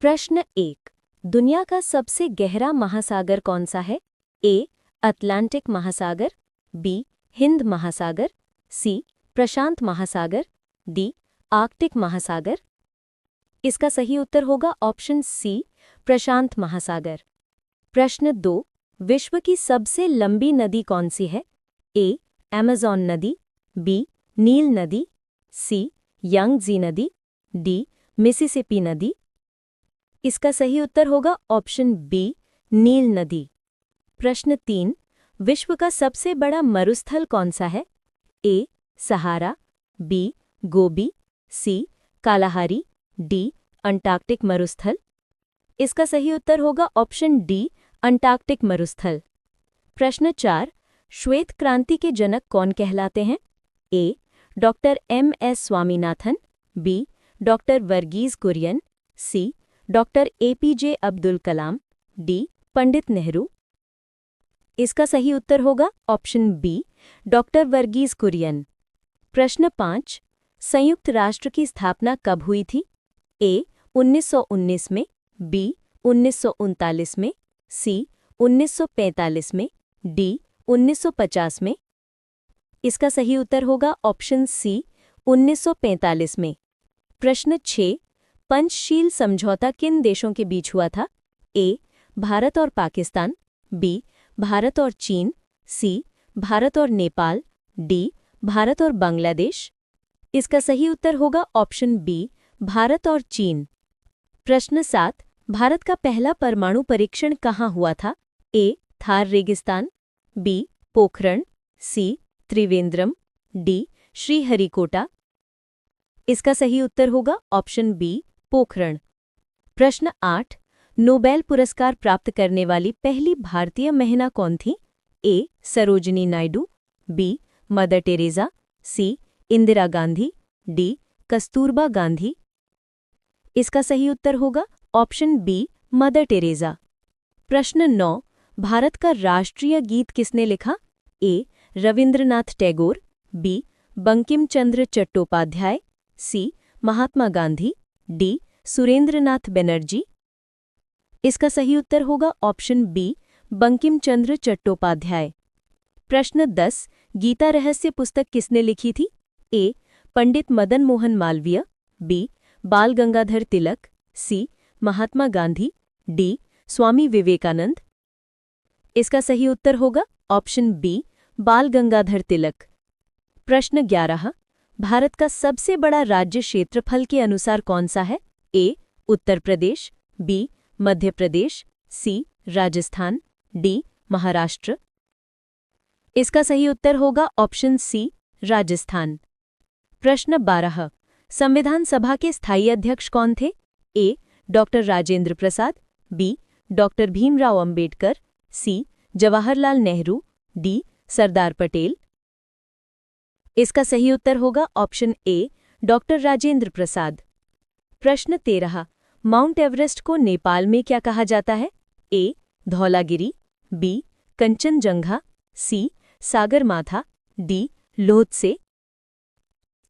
प्रश्न 1। दुनिया का सबसे गहरा महासागर कौन सा है? ए. अटलांटिक महासागर, बी. हिंद महासागर, सी. प्रशांत महासागर, डी. आर्कटिक महासागर। इसका सही उत्तर होगा ऑप्शन सी, प्रशांत महासागर। प्रश्न 2। विश्व की सबसे लंबी नदी कौन सी है? ए. अमेज़न नदी, बी. नील नदी, सी. यांगज़ी नदी, डी. मिसिसिपी नदी। इसका सही उत्तर होगा ऑप्शन बी, नील नदी। प्रश्न 3। विश्व का सबसे बड़ा मरुस्थल कौन सा है? A. Sahara, B. Gobi, C. Kalahari, D. Antarctic मरुस्थल। इसका सही उत्तर होगा ऑप्शन डी, अंटार्कटिक मरुस्थल। प्रश्न 4। श्वेत क्रांति के जनक कौन कहलाते हैं? A. Doctor MS. Swaminathan, B. Doctor Varghese Kurien, C. Doctor APJ. Abdul Kalam, D. Pandit Nehru. इसका सही उत्तर होगा option B, doctor Varghese Kurien. प्रश्न 5। संयुक्त राष्ट्र की स्थापना कब हुई थी? ए. 1919 में, बी. 1939 में, सी. 1945 में, डी. 1950 में। इसका सही उत्तर होगा ऑप्शन सी, 1945 में। प्रश्न 6। पंचशील समझौता किन देशों के बीच हुआ था? ए. भारत और पाकिस्तान, बी. भारत और चीन, सी. भारत और नेपाल, डी. भारत और बांग्लादेश। इसका सही उत्तर होगा ऑप्शन बी, भारत और चीन। प्रश्न 7। भारत का पहला परमाणु परीक्षण कहाँ हुआ था? ए. थार रेगिस्तान, बी. पोखरण, सी. त्रिवेंद्रम, डी. श्रीहरिकोटा। इसका सही उत्तर होगा ऑप्शन बी, पोखरण। प्रश्न 8। नोबेल पुरस्कार प्राप्त करने वाली पहली भारतीय महिला कौन थी? A. Sarojini Naidu, B. Mother Teresa, C. Indira Gandhi, D. Kasturba Gandhi. इसका सही उत्तर होगा ऑप्शन बी, मदर टेरेसा। प्रश्न 9। भारत का राष्ट्रीय गीत किसने लिखा? ए. रविंद्रनाथ टैगोर, बी. बंकिम चंद्र चट्टोपाध्याय, सी. महात्मा गांधी, डी. सुरेंद्रनाथ बनर्जी। इसका सही उत्तर होगा ऑप्शन बी, बंकिम चंद्र चट्टोपाध्याय। प्रश्न 10। गीता रहस्य पुस्तक किसने लिखी थी? ए. पंडित मदन मोहन मालवीय, बी. बाल गंगाधर तिलक, सी. महात्मा गांधी, डी. स्वामी विवेकानंद। इसका सही उत्तर होगा ऑप्शन बी, बाल गंगाधर तिलक। प्रश्न 11। भारत का सबसे बड़ा राज्य क्षेत्रफल के अनुसार कौन सा है? ए. उत्तर प्रदेश, बी. मध्य प्रदेश, सी. राजस्थान, डी. महाराष्ट्र। इसका सही उत्तर होगा ऑप्शन सी, राजस्थान। प्रश्न 12। संविधान सभा के स्थायी अध्यक्ष कौन थे? ए. Doctor Rajendra Prasad, B. Doctor Bhimrao Ambedkar, सी. जवाहरलाल नेहरू, डी. सरदार पटेल। इसका सही उत्तर होगा option A, doctor Rajendra Prasad. प्रश्न 13। माउंट एवरेस्ट को नेपाल में क्या कहा जाता है? ए. धौलागिरी, बी. कंचनजंगा, सी. सागरमाथा, डी. लोहत्से।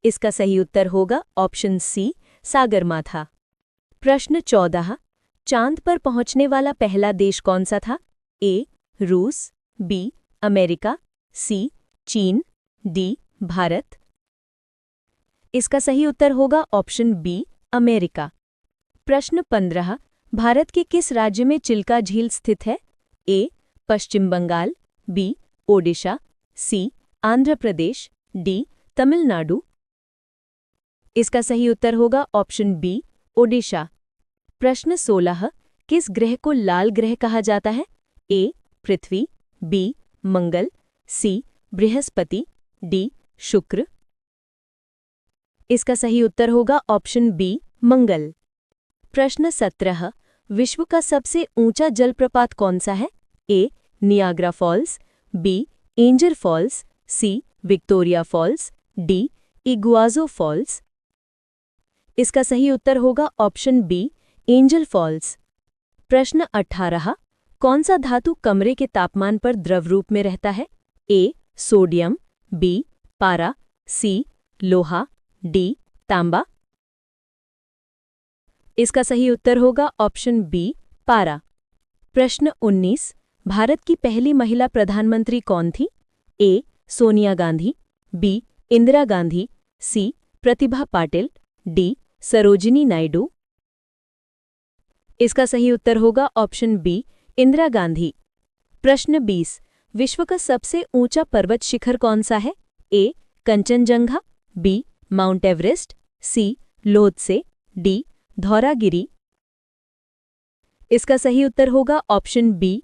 इसका सही उत्तर होगा ऑप्शन सी, सागरमाथा। प्रश्न 14। चांद पर पहुंचने वाला पहला देश कौन सा था? ए. रूस, बी. अमेरिका, सी. चीन, डी. भारत। इसका सही उत्तर होगा ऑप्शन बी, अमेरिका। प्रश्न 15। भारत के किस राज्य में चिल्का झील स्थित है? ए. पश्चिम बंगाल, बी. ओडिशा, सी. आंध्र प्रदेश, डी. तमिलनाडु। इसका सही उत्तर होगा ऑप्शन बी, ओडिशा। प्रश्न 16। किस ग्रह को लाल ग्रह कहा जाता है? ए. पृथ्वी, बी. मंगल, सी. बृहस्पति, डी. शुक्र। इसका सही उत्तर होगा ऑप्शन बी, मंगल। प्रश्न 17। विश्व का सबसे ऊंचा जलप्रपात कौन सा है? A. Niagara Falls, B. Angel Falls, C. Victoria Falls, D. Iguazu Falls. इसका सही उत्तर होगा ऑप्शन बी, एंजल फॉल्स। प्रश्न 18। कौन सा धातु कमरे के तापमान पर द्रव रूप में रहता है? ए. Sodium, B. पारा, सी. लोहा, डी. तांबा। इसका सही उत्तर होगा ऑप्शन बी, पारा। प्रश्न 19। भारत की पहली महिला प्रधानमंत्री कौन थी? ए. सोनिया गांधी, बी. इंदिरा गांधी, सी. प्रतिभा पाटिल, डी. सरोजिनी नायडू। इसका सही उत्तर होगा ऑप्शन बी, इंदिरा गांधी। प्रश्न 20। विश्व का सबसे ऊंचा पर्वत शिखर कौन सा है? ए. कंचनजंगा, बी. माउंट एवरेस्ट, सी. लोत्से, डी. धौलागिरी। इसका सही उत्तर होगा ऑप्शन बी,